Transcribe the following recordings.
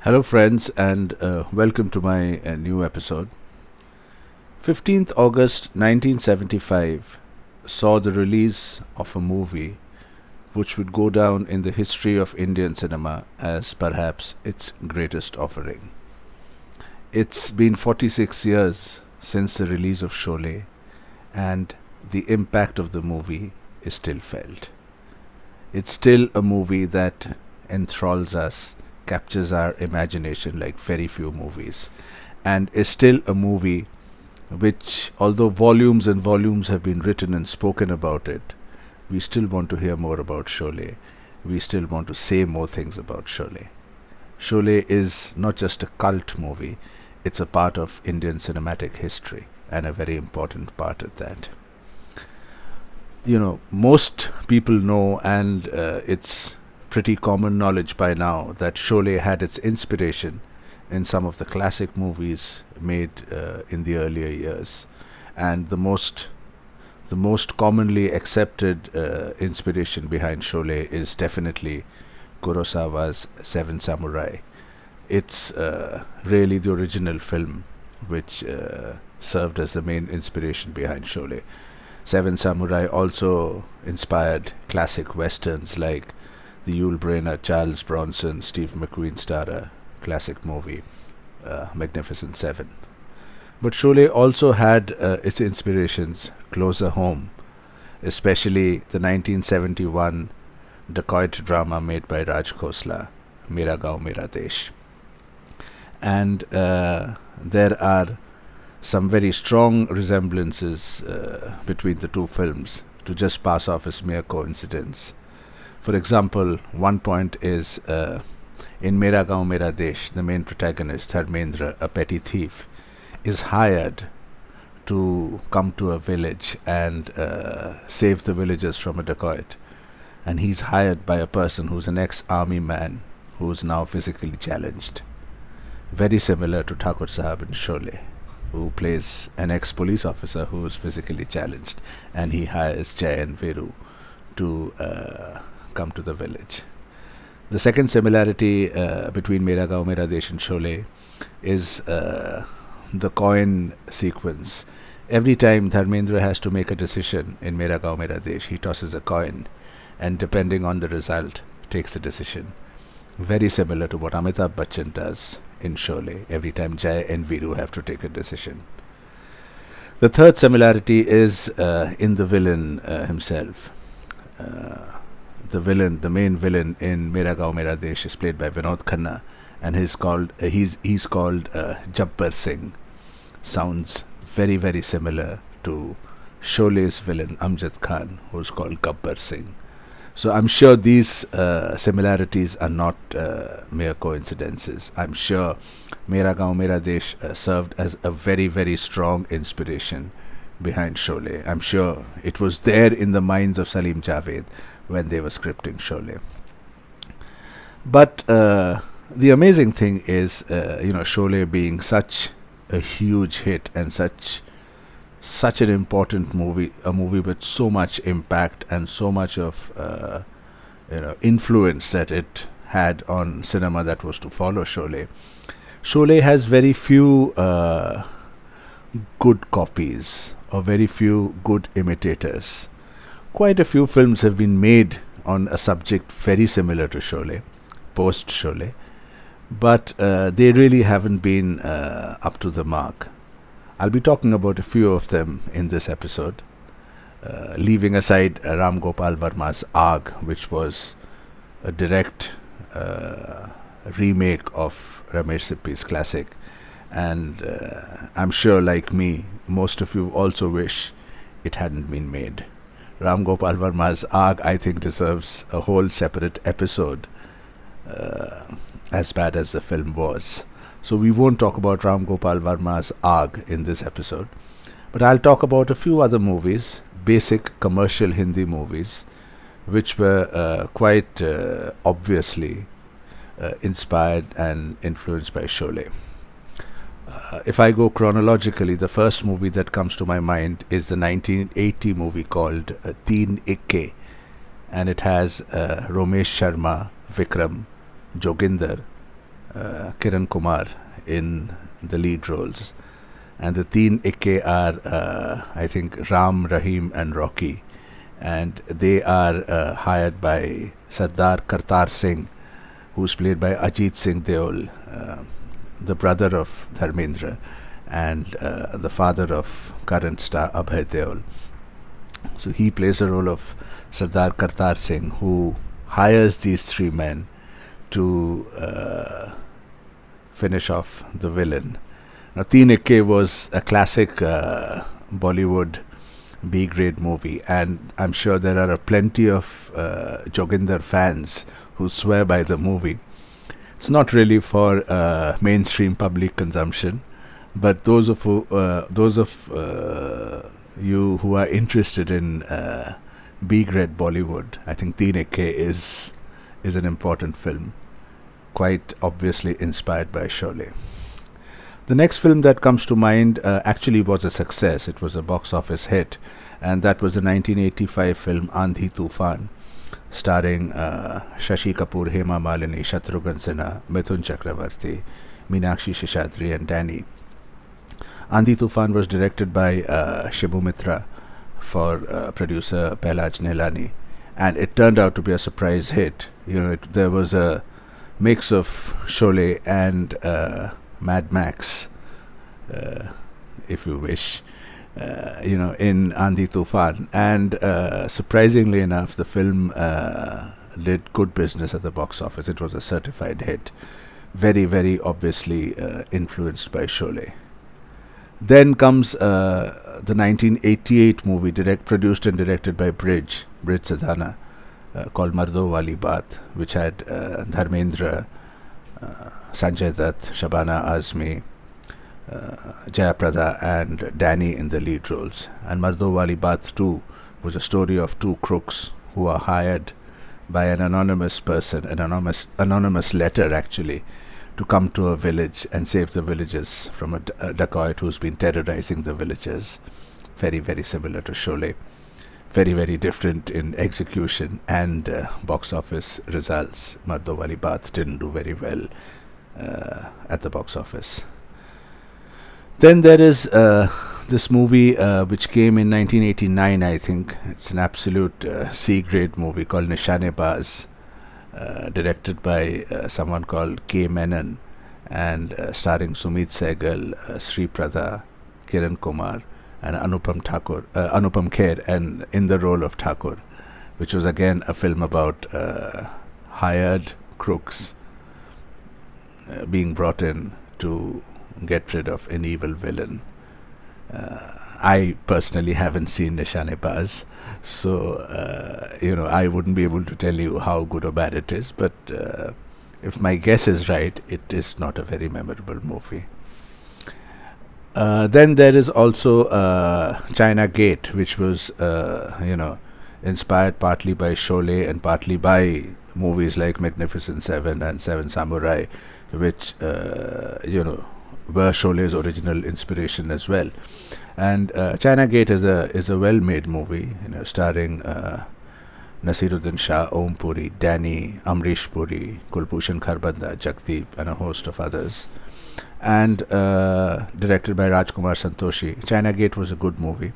Hello, friends, and welcome to my new episode. 15th August 1975 saw the release of a movie which would go down in the history of Indian cinema as perhaps its greatest offering. It's been 46 years since the release of Sholay, and the impact of the movie is still felt. It's still a movie that enthralls us, captures our imagination like very few movies, and is still a movie which, although volumes and volumes have been written and spoken about it, we still want to hear more about Sholay. We still want to say more things about Sholay. Sholay is not just a cult movie, it's a part of Indian cinematic history, and a very important part at that. Most people know, and it's pretty common knowledge by now, that Sholay had its inspiration in some of the classic movies made in the earlier years, and the most commonly accepted inspiration behind Sholay is definitely Kurosawa's Seven Samurai. It's really the original film which served as the main inspiration behind Sholay. Seven Samurai also inspired classic westerns like the Yul Brynner, Charles Bronson, Steve McQueen starrer classic movie, Magnificent Seven. But Sholay also had its inspirations closer home, especially the 1971 dacoit drama made by Raj Khosla, Mera Gaon Mera Desh. And there are some very strong resemblances between the two films to just pass off as mere coincidence. For example, one point is in Mera Gaon Mera Desh, the main protagonist, Dharmendra, a petty thief, is hired to come to a village and save the villagers from a dacoit. And he's hired by a person who's an ex-army man who's now physically challenged. Very similar to Thakur Sahab in Sholay, who plays an ex-police officer who is physically challenged, and he hires Jay and Veru to come to the village. The second similarity between Mera Gaon Mera Desh and Sholay is the coin sequence. Every time Dharmendra has to make a decision in Mera Gaon Mera Desh, he tosses a coin, and depending on the result, takes a decision. Very similar to what Amitabh Bachchan does in Sholay, every time Jay and Veeru have to take a decision. The third similarity is in the villain himself. The main villain in Mera Gaon Mera Desh is played by Vinod Khanna, and he's called Jabbar Singh. Sounds very, very similar to Sholay's villain Amjad Khan, who's called Gabbar Singh. So I'm sure these similarities are not mere coincidences. I'm sure Mera Gaon Mera Desh served as a very, very strong inspiration behind Sholay. I'm sure it was there in the minds of Salim Javed when they were scripting Sholay. But the amazing thing is, Sholay being such a huge hit and such an important movie, a movie with so much impact and so much of influence that it had on cinema that was to follow Sholay. Sholay has very few good copies or very few good imitators. Quite a few films have been made on a subject very similar to Sholay, post Sholay, but they really haven't been up to the mark. I'll be talking about a few of them in this episode, leaving aside Ram Gopal Varma's Aag, which was a direct remake of Ramesh Sippy's classic, and I'm sure, like me, most of you also wish it hadn't been made. Ram Gopal Varma's Aag, I think, deserves a whole separate episode, as bad as the film was. So we won't talk about Ram Gopal Varma's Aag in this episode, but I'll talk about a few other movies, basic commercial Hindi movies, which were quite obviously inspired and influenced by Sholay. If I go chronologically, the first movie that comes to my mind is the 1980 movie called Teen Ikke, and it has Romesh Sharma, Vikram, Joginder, Kiran Kumar in the lead roles, and the Teen Ikke are, I think, Ram, Rahim, and Rocky, and they are hired by Sardar Kartar Singh, who's played by Ajit Singh Deol, the brother of Dharmendra, and the father of current star Abhay Deol. So he plays the role of Sardar Kartar Singh, who hires these three men to finish off the villain. Now, Teen Ikke was a classic Bollywood B-grade movie, and I'm sure there are plenty of Joginder fans who swear by the movie. It's not really for mainstream public consumption, but those of you who are interested in B-grade Bollywood, I think Teen Ikke is an important film, quite obviously inspired by Sholay. The next film that comes to mind actually was a success. It was a box office hit, and that was the 1985 film Andhi Tufan, starring Shashi Kapoor, Hema Malini, Shatrughan Sinha, Mithun Chakravarti, Meenakshi Seshadri, and Danny. Andhi Tufan was directed by Shibu Mitra for producer Pehlaj Nehlani, and it turned out to be a surprise hit. There was a mix of Sholay and Mad Max, if you wish, in Andhi Tufan, and surprisingly enough, the film did good business at the box office. It was a certified hit, very, very obviously influenced by Sholay. Then comes the 1988 movie, produced and directed by Bridge Sadhana, called Mardo Wali Baat, which had Dharmendra, Sanjay Dutt, Shabana Azmi, Jayaprada, and Danny in the lead roles. And Mardo Wali Baat 2 was a story of two crooks who are hired by an anonymous person, an anonymous letter actually, to come to a village and save the villagers from a dacoit who's been terrorizing the villagers. Very, very similar to Sholay. Very, very different in execution and box office results. Mardo Wali Baat didn't do very well at the box office. Then there is this movie which came in 1989, I think. It's an absolute C-grade movie called Nishanbaz, directed by someone called K. Menon, and starring Sumit Sehgal, Sri Prada, Kiran Kumar, and Anupam Kher, and in the role of Thakur, which was again a film about hired crooks being brought in to get rid of an evil villain. I personally haven't seen Nishanbaz, so I wouldn't be able to tell you how good or bad it is, but if my guess is right, it is not a very memorable movie. Then there is also China Gate, which was inspired partly by Sholay and partly by movies like Magnificent Seven and Seven Samurai, which were Sholay's original inspiration as well. And China Gate is a well-made movie, starring Nasiruddin Shah, Om Puri, Danny, Amrish Puri, Kulbhushan Kharbanda, Jagdeep, and a host of others, and directed by Rajkumar Santoshi. China Gate was a good movie.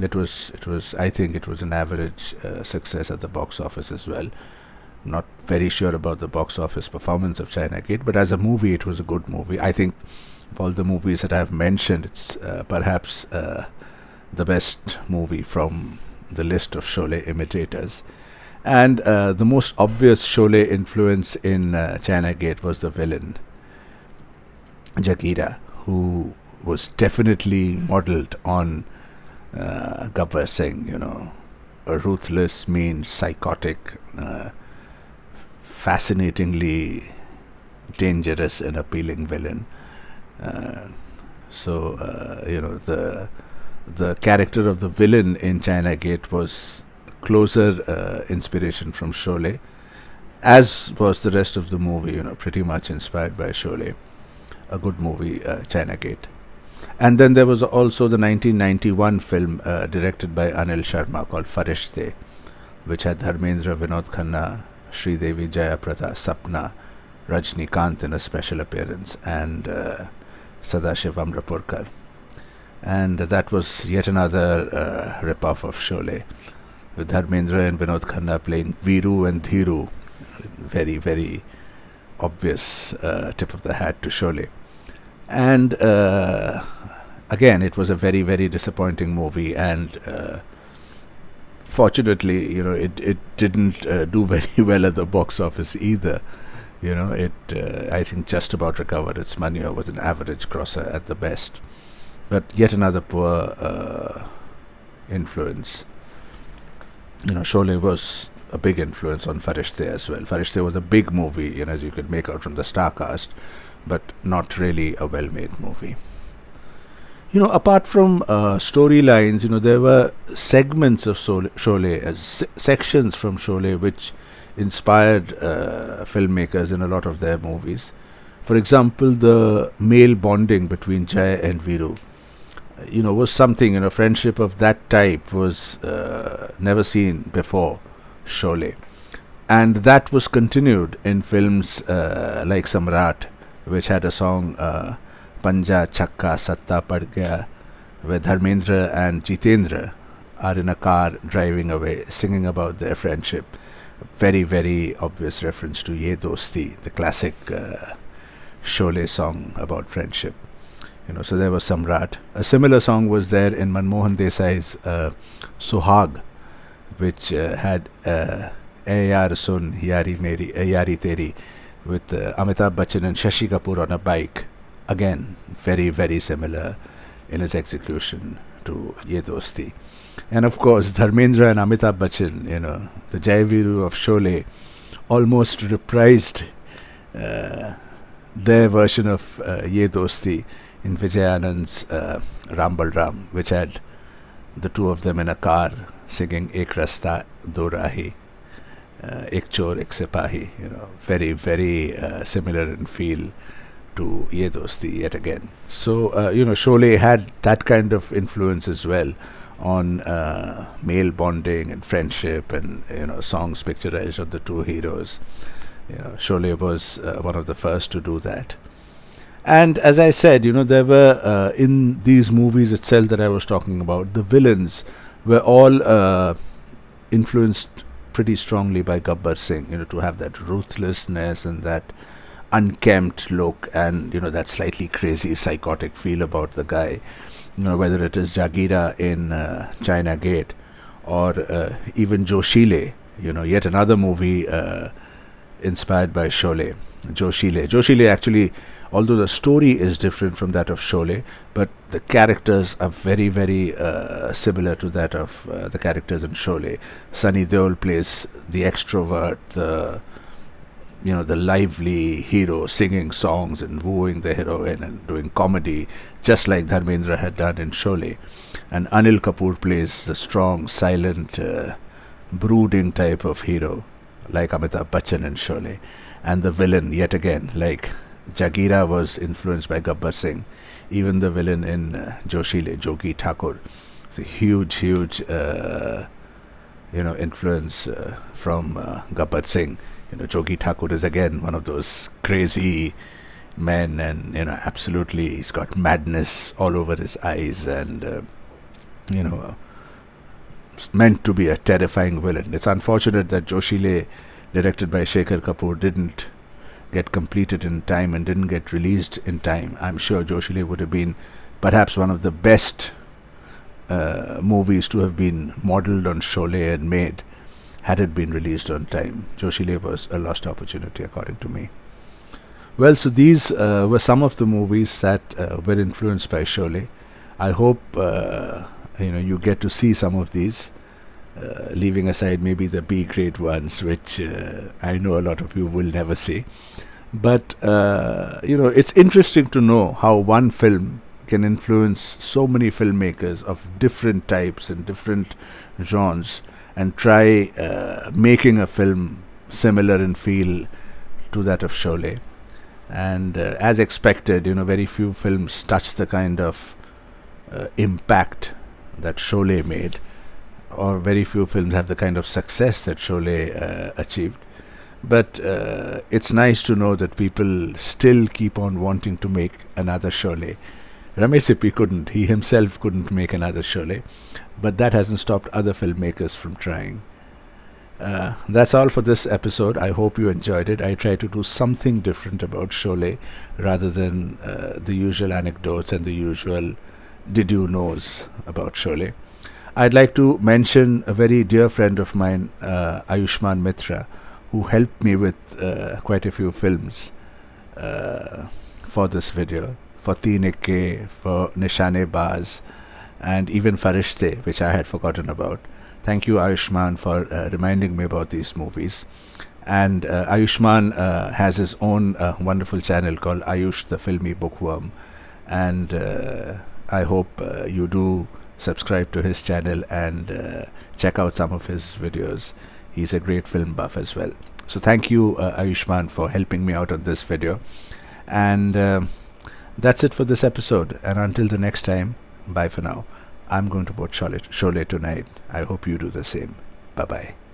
I think it was an average success at the box office as well. Not very sure about the box office performance of China Gate, but as a movie, it was a good movie. I think of all the movies that I have mentioned, it's perhaps the best movie from the list of Sholay imitators. And the most obvious Sholay influence in China Gate was the villain, Jagira, who was definitely modeled on Gabbar Singh, a ruthless, mean, psychotic, fascinatingly dangerous and appealing villain. The character of the villain in China Gate was closer inspiration from Sholay, as was the rest of the movie, pretty much inspired by Sholay. A good movie, China Gate. And then there was also the 1991 film directed by Anil Sharma called Fareshtay, which had Dharmendra, Vinod Khanna, Sridevi, Jayaprada, Sapna, Rajnikant in a special appearance, and Sadashiv Amrapurkar. And that was yet another rip-off of Sholay, with Dharmendra and Vinod Khanna playing Viru and Dhiru. Very, very obvious tip of the hat to Sholay. And again, it was a very, very disappointing movie, and fortunately, it didn't do very well at the box office either. It I think just about recovered its money, or was an average grosser at the best. But yet another poor influence. Sholay was a big influence on Fareshtay as well. Fareshtay was a big movie, as you could make out from the star cast, but not really a well-made movie. Apart from storylines, there were segments of Sholay, sections from Sholay, which inspired filmmakers in a lot of their movies. For example, the male bonding between Jay and Viru, was something. Friendship of that type was never seen before Sholay, and that was continued in films like Samrat, which had a song Panja Chakka Satta Pad Gaya, where Dharmendra and Jitendra are in a car driving away, singing about their friendship. Very, very obvious reference to Ye Dosti, the classic Sholay song about friendship. So there was Samrat. A similar song was there in Manmohan Desai's Suhag, which had "Ae Yaar Sun Yari Meri Yari Teri" with Amitabh Bachchan and Shashi Kapoor on a bike. Again, very, very similar in its execution to Ye Dosti. And of course, Dharmendra and Amitabh Bachchan, the Jai Viru of Sholay, almost reprised their version of Ye Dosti in Vijay Anand's Ram Balram, which had the two of them in a car singing Ek Rasta Do Rahi, Ek Chor Ek Sipahi. Very, very similar in feel to Ye Dosti yet again. So Sholay had that kind of influence as well on male bonding and friendship, and songs picturized of the two heroes. Sholay was one of the first to do that. And as I said, there were in these movies itself that I was talking about, the villains were all influenced pretty strongly by Gabbar Singh, to have that ruthlessness and that unkempt look, and that slightly crazy psychotic feel about the guy. Whether it is Jagira in China Gate, or even Joshile, yet another movie inspired by Sholay. Joshile actually, although the story is different from that of Sholay, but the characters are very, very similar to that of the characters in Sholay. Sunny Deol plays the extrovert, the lively hero, singing songs and wooing the heroine and doing comedy, just like Dharmendra had done in Sholay. And Anil Kapoor plays the strong, silent, brooding type of hero, like Amitabh Bachchan in Sholay. And the villain, yet again, like Jagira was influenced by Gabbar Singh. Even the villain in Joshile, Jogi Thakur, is a huge, huge, influence from Gabbar Singh. Jogi Thakur is again one of those crazy men, and absolutely he's got madness all over his eyes, and meant to be a terrifying villain. It's unfortunate that Joshile, directed by Shekhar Kapoor, didn't get completed in time and didn't get released in time. I'm sure Joshile would have been perhaps one of the best movies to have been modelled on Sholay and made, had it been released on time. Joshile was a lost opportunity, according to me. Well, so these were some of the movies that were influenced by Sholay. I hope you get to see some of these, leaving aside maybe the B-grade ones, which I know a lot of you will never see. But it's interesting to know how one film can influence so many filmmakers of different types and different genres, and try making a film similar in feel to that of Sholay. And as expected, very few films touch the kind of impact that Sholay made, or very few films have the kind of success that Sholay achieved. But it's nice to know that people still keep on wanting to make another Sholay. Ramesh Sippy couldn't, he himself couldn't make another Sholay, but that hasn't stopped other filmmakers from trying. That's all for this episode. I hope you enjoyed it. I try to do something different about Sholay rather than the usual anecdotes and the usual did you knows about Sholay. I'd like to mention a very dear friend of mine, Ayushman Mitra, who helped me with quite a few films for this video, for Teen Ikke, for Nishanbaz, and even Fareshtay, which I had forgotten about. Thank you, Ayushman, for reminding me about these movies. And Ayushman has his own wonderful channel called Ayush the Filmy Bookworm, and I hope you do subscribe to his channel and check out some of his videos. He's a great film buff as well. So thank you, Ayushman, for helping me out on this video. And that's it for this episode. And until the next time, bye for now. I'm going to watch Sholay tonight. I hope you do the same. Bye bye.